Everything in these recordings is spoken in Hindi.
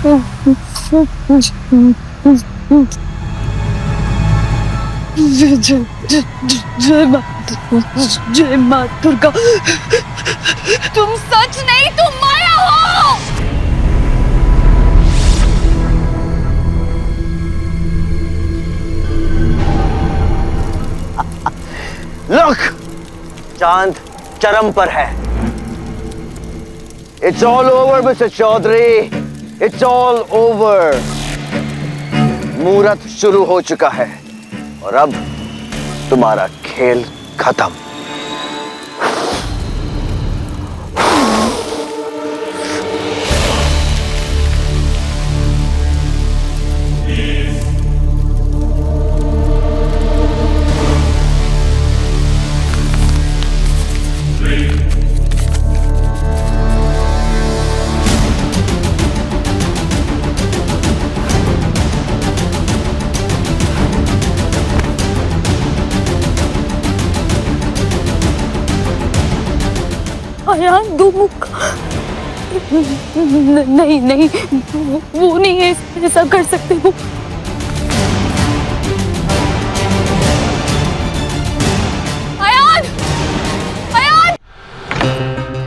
जय जय जय जय माँ दुर्गा। तुम सच नहीं, तुम माया हो। लुक, चांद चरम पर है। It's all over mister Chaudhary, it's all over. मुहूर्त शुरू हो चुका है और अब तुम्हारा खेल खत्म। अयान दो मुख। नहीं नहीं, वो नहीं है, ऐसा कर सकते वो। अयान, अयान,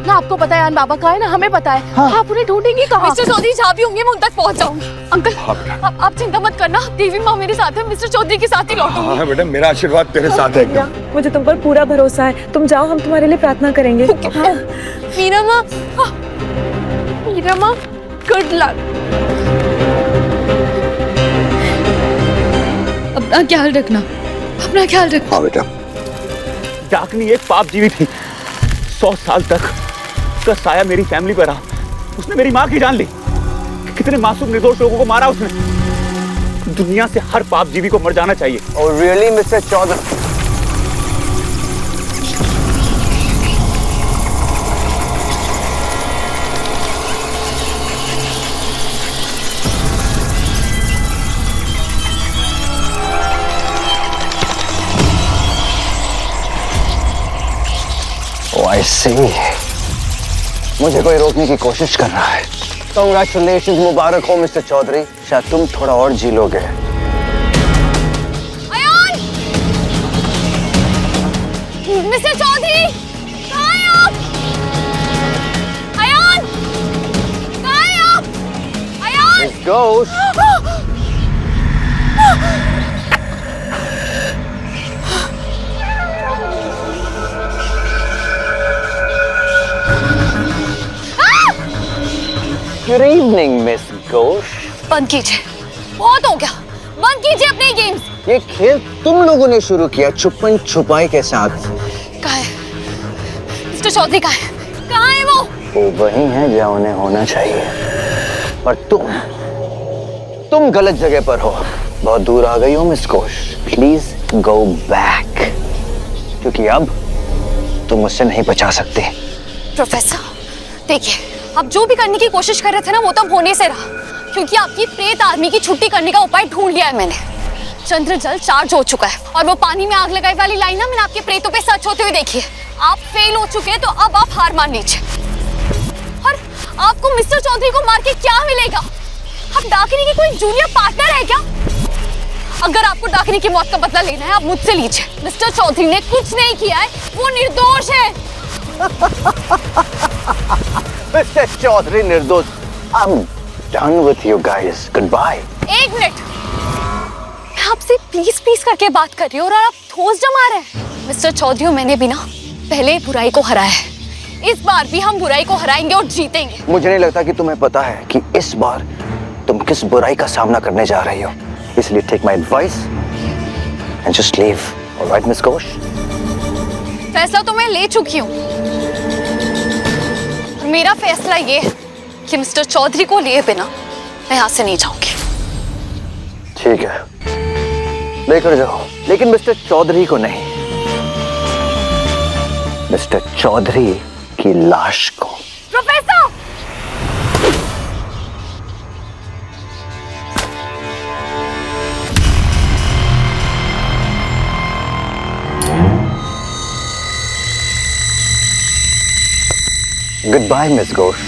ना आपको पता है अयान बाबा कहाँ है, ना हमें पता है। हाँ। आप उन्हें ढूंढेंगे कहाँ? मिस्टर चौधरी जहाँ भी होंगे मैं उन तक पहुँच जाऊंगी। अंकल, आप चिंता मत करना, देवी माँ मेरे साथ है, मिस्टर चौधरी के साथ ही लौटूंगी। हाँ बेटा, मेरा आशीर्वाद तेरे साथ है एकदम। मुझे तुम पर पूरा भरोसा है, तुम जाओ, हम तुम्हारे लिए प्रार्थना करेंगे। मीरा माँ, मीरा माँ, गुड लक। अपना ख्याल रखना, अपना ख्याल रखना। हाँ बेटा। डाकनी एक पाप जीवी थी। 100 साल तक उसका साया मेरी फैमिली पर रहा। उसने मेरी माँ की जान ली। कितने मासूम निर्दोष लोगों को मारा उसने। दुनिया से हर पाप जीवी को मर जाना चाहिए। और really mister Chaudhary, I see. मुझे कोई रोकने की कोशिश कर रहा है। Congratulations, मुबारक हो मिस्टर चौधरी, शायद तुम थोड़ा और जी लोगे। अयान! मिस्टर चौधरी, कहाँ हैं आप? अयान! कहाँ हैं आप? Ayan! Miss Ghosh! Good evening, Miss Ghosh. बंद कीजिए, बहुत हो गया। बंद कीजिए अपने गेम्स। ये खेल तुम लोगों ने शुरू किया छुपन छुपाई के साथ। कहाँ है मिस्टर चौधरी? कहाँ है? कहाँ है वो वही है जहाँ उन्हें होना चाहिए। पर तुम गलत जगह पर हो। बहुत दूर आ गई हो miss Ghosh. Please go back, क्योंकि अब तुम मुझसे नहीं बचा सकते। प्रोफेसर देखिए, आप जो भी करने की कोशिश कर रहे थे ना, वो तब होने से रहा, क्योंकि आपकी प्रेत आर्मी की छुट्टी करने का उपाय ढूंढ लिया है मैंने। चंद्र जल चार्ज हो चुका है और वो पानी में आग लगाई वाली लाइन ना मैंने आपके प्रेतों पे सच होते हुए देखी है। आप फेल हो चुके हैं, तो अब आप हार मान लीजिए। और आपको मिस्टर चौधरी को मार के क्या मिलेगा? आप डाकिनी की कोई जूनियर पार्टनर है क्या? अगर आपको डाकिनी की मौत का बदला लेना है, आप मुझसे लीजिए। मिस्टर चौधरी ने कुछ नहीं किया है, वो निर्दोष है। मिस्टर चौधरी निर्दोष। I'm done with you guys. Goodbye. एक मिनट, मैं आपसे प्लीज प्लीज करके बात कर रही हूँ और आप ठोस जमा रहे हैं। मिस्टर चौधरी, मैंने भी ना पहले बुराई को हराया है। इस बार भी हम बुराई को हराएंगे और जीतेंगे। मुझे नहीं लगता कि तुम्हें पता है कि इस बार तुम किस बुराई का सामना करने जा रही हो। इसलिए take my advice and just leave. Alright miss Ghosh? फैसला तो मैं ले चुकी हूँ। मेरा फैसला ये है कि मिस्टर चौधरी को लिए बिना मैं यहाँ से नहीं जाऊंगी। ठीक है, लेकर जाओ, लेकिन मिस्टर चौधरी को नहीं, मिस्टर चौधरी की लाश को। Professor! Goodbye, Miss Ghosh.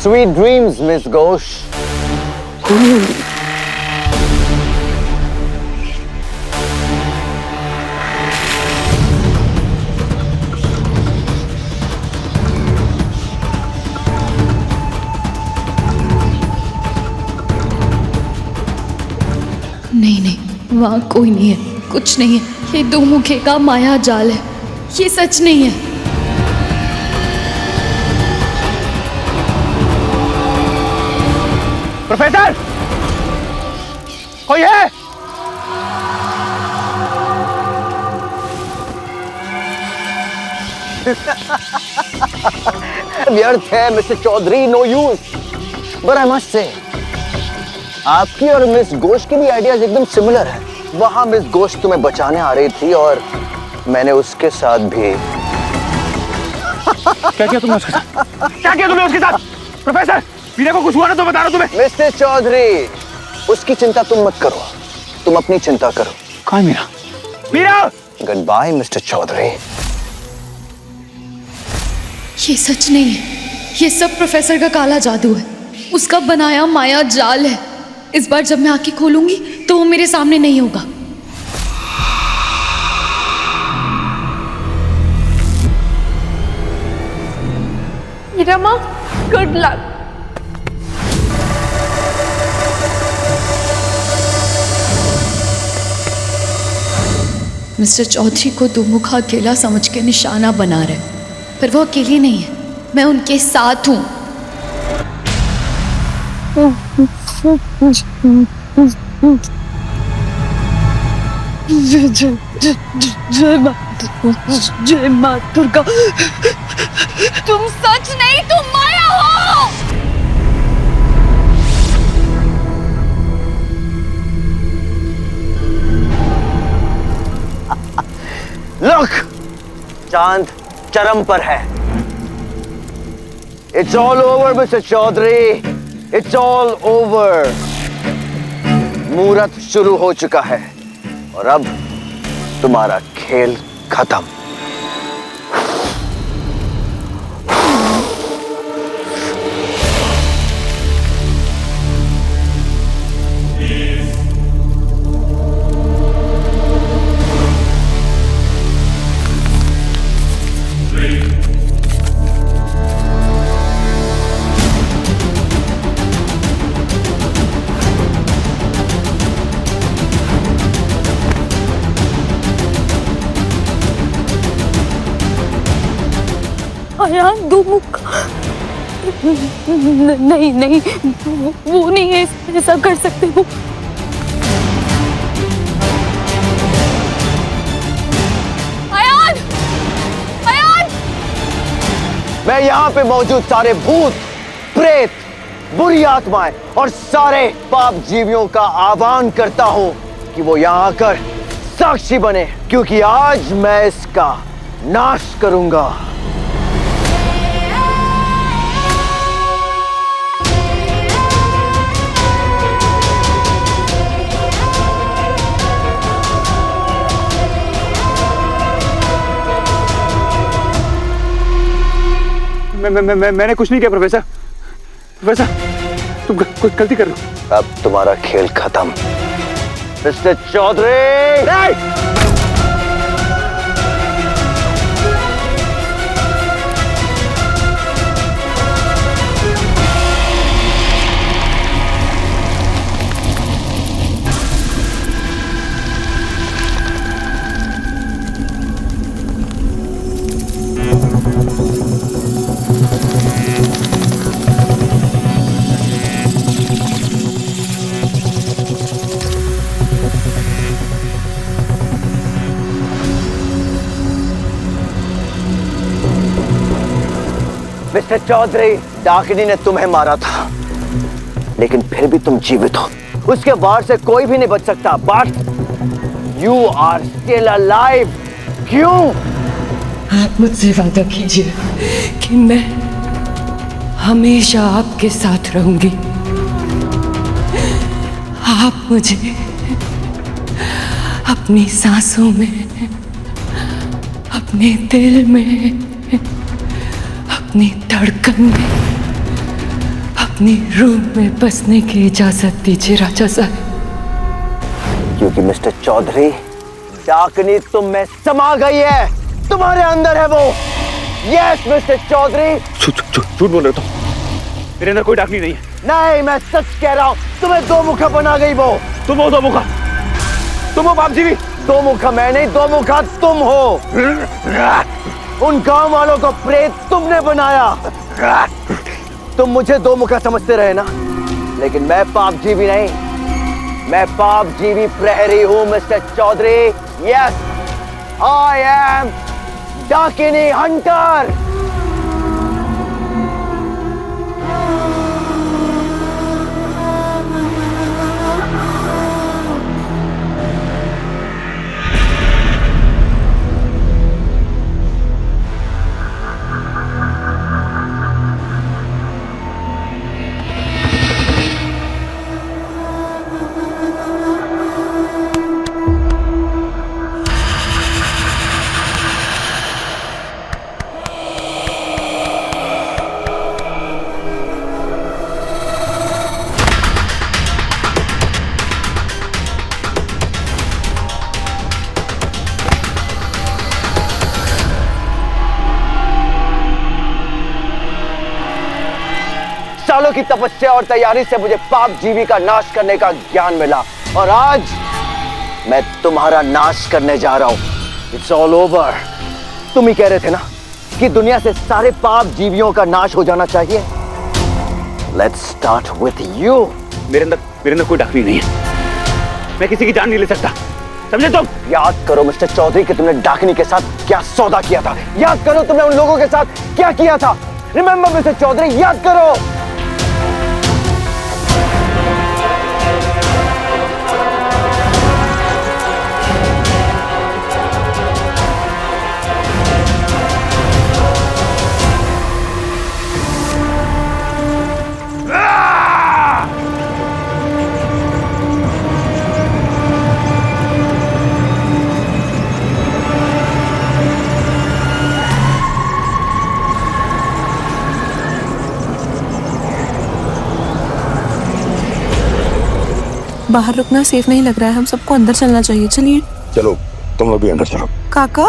Sweet dreams, Miss Ghosh. नहीं नहीं, वहाँ कोई नहीं है, कुछ नहीं है। ये दो मुखे का माया जाल है, ये सच नहीं है। प्रोफेसर, कोई है? व्यर्थ है mister Chaudhary, no use. But I must say आपकी और मिस घोष की भी आइडियाज एकदम सिमिलर है। वहां मिस घोष तुम्हें बचाने आ रही थी और मैंने उसके साथ भी। क्या किया तुमने उसके साथ? क्या किया तुमने उसके साथ? प्रोफेसर, मीरा को कुछ हुआ ना तो बता रहा हूं तुम्हें। मिस्टर चौधरी, उसकी चिंता तुम मत करो, तुम अपनी चिंता करो। कहाँ है Meera? Meera! Goodbye mister Chaudhary. ये सच नहीं है, ये सब प्रोफेसर का काला जादू है, उसका बनाया माया जाल है। इस बार जब मैं आंखें खोलूंगी तो वो मेरे सामने नहीं होगा। मीरा माँ, गुड लक। मिस्टर चौधरी को दुमुखा अकेला समझ के निशाना बना रहे, पर वो अकेले नहीं है, मैं उनके साथ हूँ। जय माँ दुर्गा। तुम सच नहीं, तुम माया हो। लुक, चांद चरम पर है। It's all over mister Chaudhary, it's all over. मुहूर्त शुरू हो चुका है और अब तुम्हारा खेल खत्म। अयान दुमुख। नहीं नहीं, वो नहीं है, ऐसा कर सकते हो। अयान! अयान! मैं यहाँ पे मौजूद सारे भूत, प्रेत, बुरी आत्माएं और सारे पाप जीवियों का आह्वान करता हूँ कि वो यहाँ आकर साक्षी बने, क्योंकि आज मैं इसका नाश करूंगा। मैंने कुछ नहीं किया प्रोफेसर। प्रोफेसर, तुम कोई गलती कर रहे हो। अब तुम्हारा खेल खत्म मिस्टर चौधरी। मिस्टर चौधरी, डाकिनी ने तुम्हें मारा था, लेकिन फिर भी तुम जीवित हो। उसके वार से कोई भी नहीं बच सकता, but you are still alive. क्यों? आप मुझसे वादा कीजिए कि मैं हमेशा आपके साथ रहूंगी। आप मुझे अपनी सांसों में, अपने दिल में, अपनी धड़कन में अपनी रूम में बसने की इजाजत दीजिए राजा साहब। क्योंकि मिस्टर चौधरी, डाकनी तुम में समा गई है, तुम्हारे अंदर है वो। Yes mister Chaudhary. झूठ बोल रहे हो तुम, मेरे अंदर कोई डाकनी नहीं है। नहीं, मैं सच कह रहा हूँ, तुम्हें दो मुखा बना गई वो। तुम हो दो मुखा, तुम हो बाप जी भी। दो मुखा मैं नहीं, दो मुखा तुम हो। उन गांव वालों को प्रेत तुमने बनाया। तुम मुझे दो मुखा समझते रहे ना, लेकिन मैं पाप जीवी नहीं, मैं पाप जीवी प्रहरी हूं mister Chaudhary. Yes, I am dakini hunter. सालों की तपस्या और तैयारी से मुझे पाप जीवी का नाश करने का ज्ञान मिला, और आज मैं तुम्हारा नाश करने जा रहा हूं। It's all over. तुम ही कह रहे थे ना कि दुनिया से सारे पाप जीवियों का नाश हो जाना चाहिए। Let's start with you. मेरे अंदर कोई डाकनी नहीं है, मैं किसी की जान नहीं ले सकता, समझे तुम? याद करो मिस्टर चौधरी कि तुमने डाकनी के साथ क्या सौदा किया था। याद करो तुमने उन लोगों के साथ क्या किया था। रिमेंबर मिस्टर चौधरी, याद करो। बाहर रुकना सेफ नहीं लग रहा है, हम सबको अंदर चलना चाहिए। चलिए। चलो तुम लोग भी अंदर चलो। काका,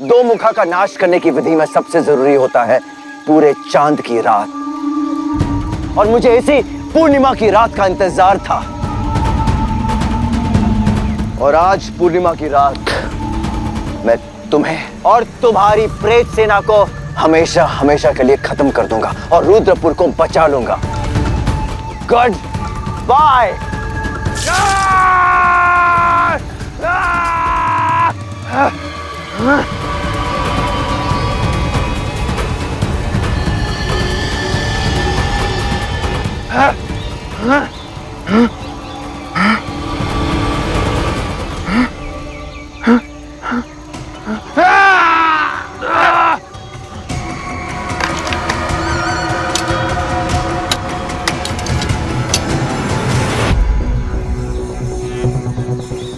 दो मुखा का नाश करने की विधि में सबसे जरूरी होता है पूरे चांद की रात, और मुझे इसी पूर्णिमा की रात का इंतजार था। और आज पूर्णिमा की रात मैं तुम्हें और तुम्हारी प्रेत सेना को हमेशा हमेशा के लिए खत्म कर दूंगा और रुद्रपुर को बचा लूंगा। Goodbye.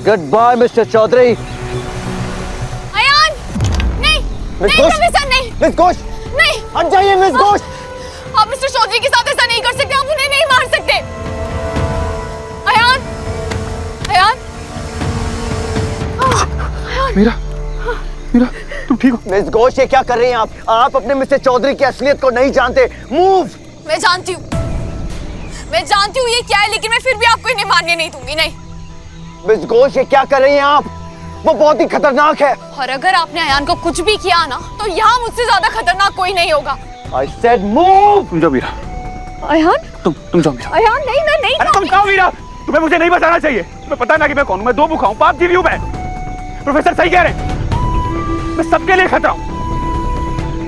Goodbye mister Chaudhary. Ayaan, नहीं, नहीं प्रोफेसर, नहीं, मिस घोष, नहीं, हट जाइए मिस घोष। आप मिस्टर चौधरी के साथ ऐसा नहीं कर सकते, आप उन्हें नहीं मार सकते। अयान, अयान, मीरा, तुम ठीक हो? मिस घोष, ये क्या कर रही हैं आप? आप अपने मिस्टर चौधरी की असलियत को नहीं जानते। मूव। मैं जानती हूँ ये क्या है, लेकिन मैं फिर भी आपको इन्हें मारने नहीं दूंगी। नहीं मिस घोष, ये क्या कर रही हैं आप? वो बहुत ही खतरनाक है। और अगर आपने अयान को कुछ भी किया ना, तो यहाँ मुझसे ज्यादा खतरनाक कोई नहीं होगा। I said move। तुम जाओ मीरा। अयान, तुम जाओ मीरा। अयान, नहीं, मैं नहीं। अरे तुम जाओ मीरा, तुम्हें मुझे नहीं बताना चाहिए। तुम्हें पता ना कि मैं कौन हूँ। मैं दो मुखा हूँ, पाप जीवी हूँ मैं। प्रोफेसर सही कह रहे हैं, मैं सबके लिए खतरा हूँ।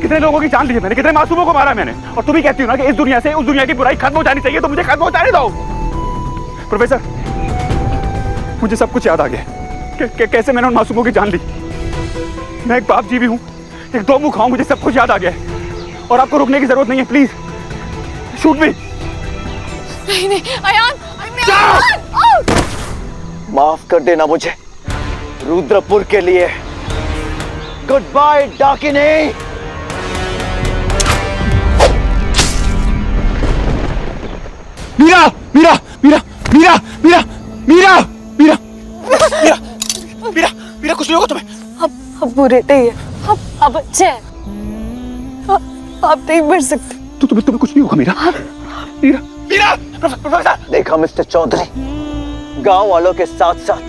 कितने लोगों की जान ली है मैंने, कितने मासूमों को मारा है मैंने, और तुम ही कहती हो ना कि इस दुनिया से उस दुनिया की बुराई खत्म हो जानी चाहिए, तो मुझे खत्म हो जाने दो। प्रोफेसर, मुझे सब कुछ याद आ गया कैसे मैंने उन मासूमों की जान ली। मैं एक बाप जीवी हूँ, एक दो मुख हूँ, मुझे सब कुछ याद आ गया है और आपको रुकने की जरूरत नहीं है। Please shoot me. नहीं अयान, माफ कर देना मुझे रुद्रपुर के लिए। Good bye Dakini. मीरा मीरा मीरा मीरा मीरा मीरा मीरा मीरा मीरा मीरा, कुछ नहीं होगा तुम्हें। अब बुरे नहीं है, अब अच्छे हैं। आप नहीं मर सकते। तो तुम्हें कुछ नहीं होगा मीरा। मीरा मीरा। प्रोफेसर, देखा मिस्टर चौधरी, गांव वालों के साथ साथ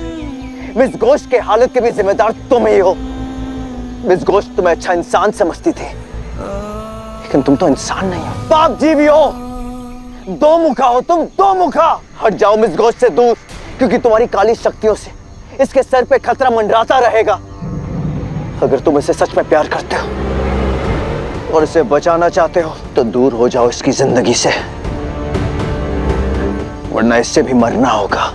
मिस घोष के हालत के भी जिम्मेदार तुम ही हो। मिस घोष तुम्हें अच्छा इंसान समझती थी, लेकिन तुम तो इंसान नहीं हो, पाप जीवी हो, दो मुखा हो तुम, दो मुखा। हट जाओ मिस घोष से दूर, क्योंकि तुम्हारी काली शक्तियों से इसके सर पे खतरा मंडराता रहेगा। अगर तुम इसे सच में प्यार करते हो और इसे बचाना चाहते हो तो दूर हो जाओ इसकी जिंदगी से, वरना इससे भी मरना होगा।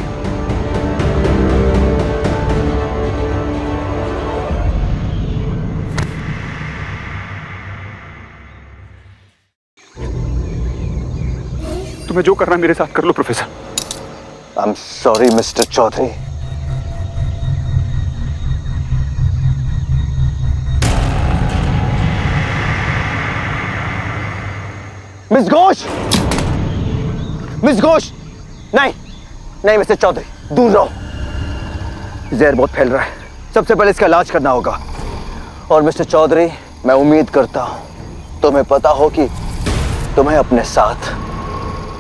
तुम्हें जो करना है मेरे साथ कर लो professor. I am sorry mister Chaudhary. Miss Ghosh, miss Ghosh, नहीं नहीं मिस्टर चौधरी, दूर रहो। जहर बहुत फैल रहा है, सबसे पहले इसका इलाज करना होगा। और मिस्टर चौधरी, मैं उम्मीद करता हूं तुम्हें पता हो कि तुम्हें अपने साथ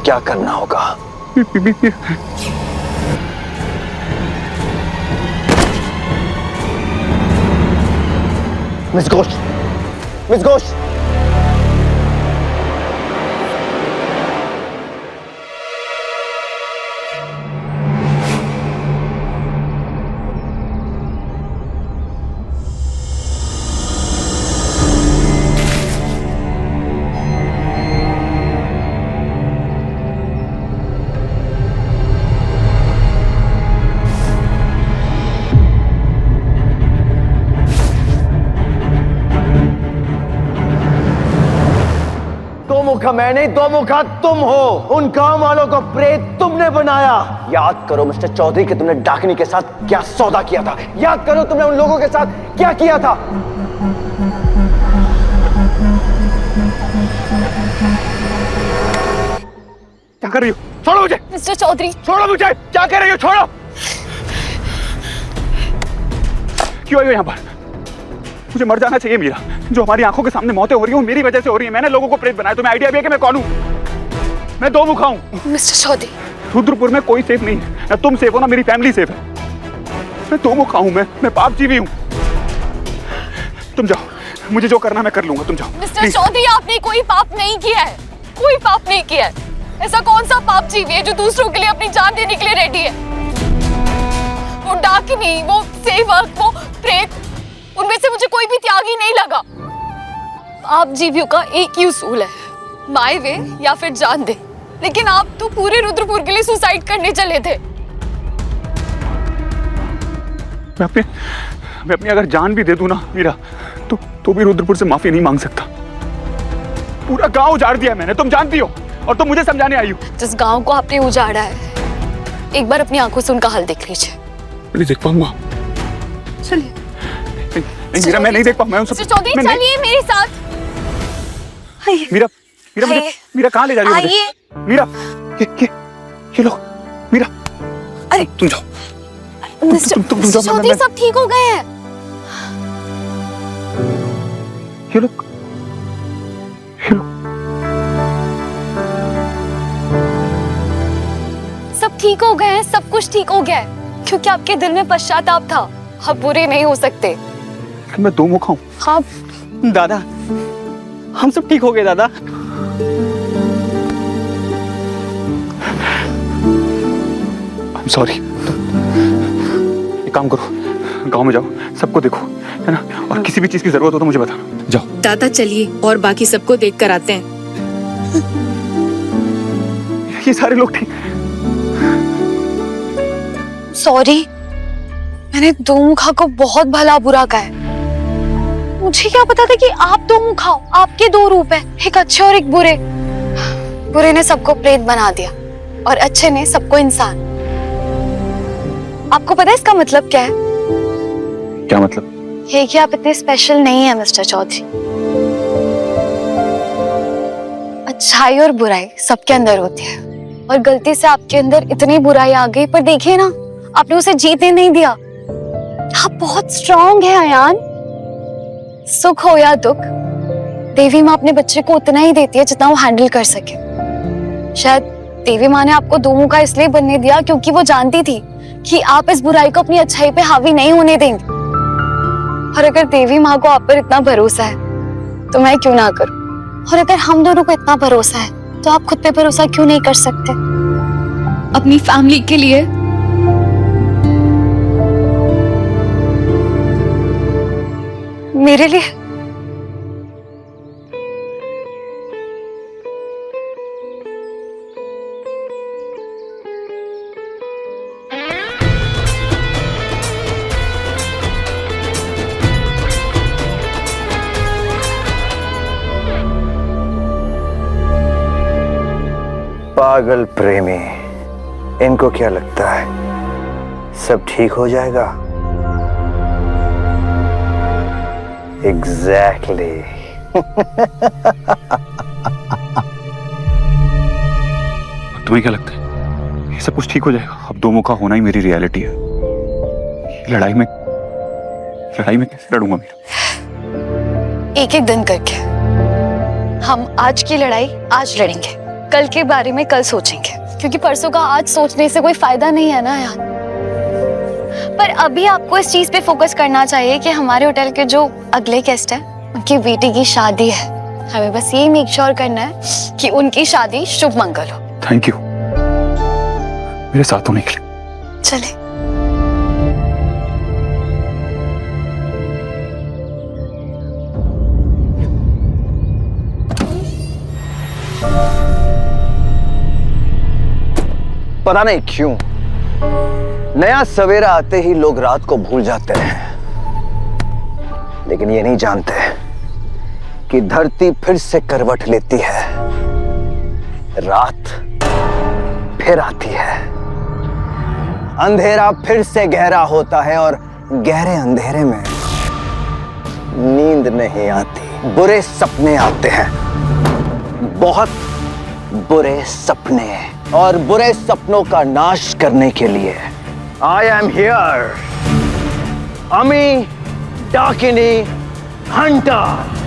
क्या करना होगा। मिस घोष, मिस घोष, मुखा मैं नहीं, दो मुखा तुम हो। उन गांव वालों को प्रेत तुमने बनाया। याद करो मिस्टर चौधरी कि तुमने डाकिनी के साथ क्या सौदा किया था। याद करो तुमने उन लोगों के साथ क्या किया था। क्या कर रही हो? छोड़ो मुझे। मिस्टर चौधरी, छोड़ो मुझे। क्या कर रही हो? छोड़ो। क्यों आई हो यहाँ पर? मुझे मर जाना चाहिए मीरा। जो हमारी आंखों के सामने मौतें हो रही हैं वो मेरी वजह से हो रही है। मैंने लोगों को प्रेत बनाया। तुम्हें आइडिया भी है कि मैं कौन हूँ? मैं दो मुखा हूँ। मिस्टर चौधरी, रुद्रपुर में कोई सेफ नहीं है। ना तुम सेफ हो ना मेरी फैमिली सेफ है। मैं दो मुखा हूँ। मैं पाप जीवी हूँ। तुम जाओ, मुझे जो करना मैं कर लूंगा। तुम जाओ। मिस्टर चौधरी, आपने कोई पाप नहीं किया है, कोई पाप नहीं किया है। ऐसा कौन सा पाप जीवी है जो दूसरों के लिए अपनी जान देने के लिए रेडी है? वो डाकिनी, वो सेवक, वो प्रेत, उनमें से मुझे कोई भी त्यागी नहीं लगा। आप जीवियों का एक ही उसूल है, माय वे या फिर जान दे। लेकिन आप तो पूरे रुद्रपुर के लिए सुसाइड करने चले थे। मैं अपनी अगर जान भी दे दूं ना मीरा, तो भी रुद्रपुर से माफी नहीं मांग सकता। पूरा गांव उजाड़ दिया मैंने, तुम जानती हो, और तुम मुझे समझाने आई हो। जिस गांव को आपने उजाड़ा है, एक बार अपनी आंखों से उनका हाल देख लीजिए। नहीं देख पाऊंगा। चलिए। नहीं मीरा, मैं नहीं देख पाऊंगा। मिस्टर चौधरी, चलिए मेरे साथ। मीरा मीरा मीरा कहाँ ले जा रही हो मुझे? मीरा ये लो मीरा। अरे तुम जाओ। मिस्टर चौधरी, सब ठीक हो गए हैं। ये लो। सब ठीक हो गए हैं, सब कुछ ठीक हो गया है, क्योंकि आपके दिल में पश्चाताप था। आप बुरे नहीं हो सकते। मैं दो मुखा हूँ। हाँ दादा, हम सब ठीक हो गए दादा। I'm sorry। एक काम करो, गांव में जाओ, सबको देखो, है ना, और किसी भी चीज की जरूरत हो तो मुझे बताना। जाओ। दादा चलिए और बाकी सबको देख कर आते हैं। ये सारे लोग ठीक। सॉरी, मैंने दो मुखा को बहुत भला बुरा कहा है। मुझे क्या पता था कि आप दो मुखा हो, आपके दो रूप है, एक अच्छे और एक बुरे। बुरे ने सबको प्रेत बना दिया और अच्छे ने सबको इंसान। आपको पता है इसका मतलब क्या है? क्या मतलब? ये कि आप इतने स्पेशल नहीं है मिस्टर चौधरी। अच्छाई और बुराई सबके अंदर होती है, और गलती से आपके अंदर इतनी बुराई आ गई, पर देखिए ना, आपने उसे जीतने नहीं दिया। आप बहुत स्ट्रांग है अयान। सुख हो या दुख, देवी माँ अपने बच्चे को उतना ही देती है जितना वो हैंडल कर सके। शायद देवी माँ ने आपको दो मुखा इसलिए बनने दिया क्योंकि वो जानती थी कि आप इस बुराई को अपनी अच्छाई पे हावी नहीं होने देंगे। और अगर देवी माँ को आप पर इतना भरोसा है तो मैं क्यों ना करूं? और अगर हम दोनों को इतना भरोसा है तो आप खुद पे भरोसा क्यों नहीं कर सकते? अपनी फैमिली के लिए। मेरे लिए? पागल प्रेमी, इनको क्या लगता है सब ठीक हो जाएगा? एग्जैक्टली। तुम्हें क्या लगता है ये सब कुछ ठीक हो जाएगा? अब दो मुखा होना ही मेरी रियलिटी है। लड़ाई में कैसे लड़ूंगा मेरा? एक एक दिन करके। हम आज की लड़ाई आज लड़ेंगे, कल के बारे में कल सोचेंगे, क्योंकि परसों का आज सोचने से कोई फायदा नहीं है ना यार। पर अभी आपको इस चीज पे फोकस करना चाहिए कि हमारे होटल के जो अगले गेस्ट हैं उनकी बेटी की शादी है। हमें बस ये मेक श्योर करना है कि उनकी शादी शुभ मंगल हो। थैंक यू मेरे साथ होने के लिए। चले। पता नहीं क्यों नया सवेरा आते ही लोग रात को भूल जाते हैं, लेकिन ये नहीं जानते कि धरती फिर से करवट लेती है, रात फिर आती है, अंधेरा फिर से गहरा होता है और गहरे अंधेरे में नींद नहीं आती, बुरे सपने आते हैं, बहुत बुरे सपने। और बुरे सपनों का नाश करने के लिए I am here, Ami Dakini Hunter।